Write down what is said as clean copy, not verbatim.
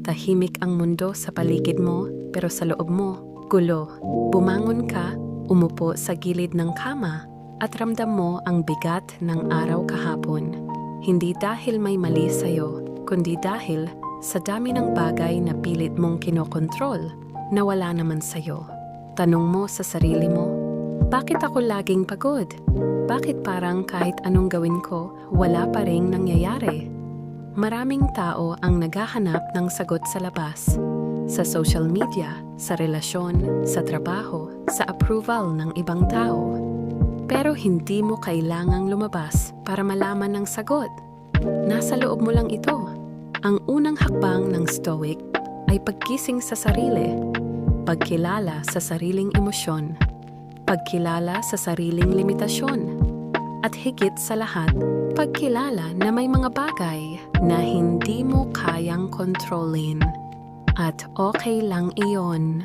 Tahimik ang mundo sa paligid mo, pero sa loob mo, gulo. Bumangon ka, umupo sa gilid ng kama, at ramdam mo ang bigat ng araw kahapon. Hindi dahil may mali sa'yo, kundi dahil sa dami ng bagay na pilit mong kinokontrol na wala naman sa'yo. Tanong mo sa sarili mo, bakit ako laging pagod? Bakit parang kahit anong gawin ko, wala pa ring nangyayari? Maraming tao ang naghahanap ng sagot sa labas. Sa social media, sa relasyon, sa trabaho, sa approval ng ibang tao. Pero hindi mo kailangang lumabas para malaman ang sagot. Nasa loob mo lang ito. Ang unang hakbang ng Stoic ay pagkising sa sarili, pagkilala sa sariling emosyon, pagkilala sa sariling limitasyon, at higit sa lahat, pagkilala na may mga bagay na hindi mo kayang kontrolin. At okay lang iyon.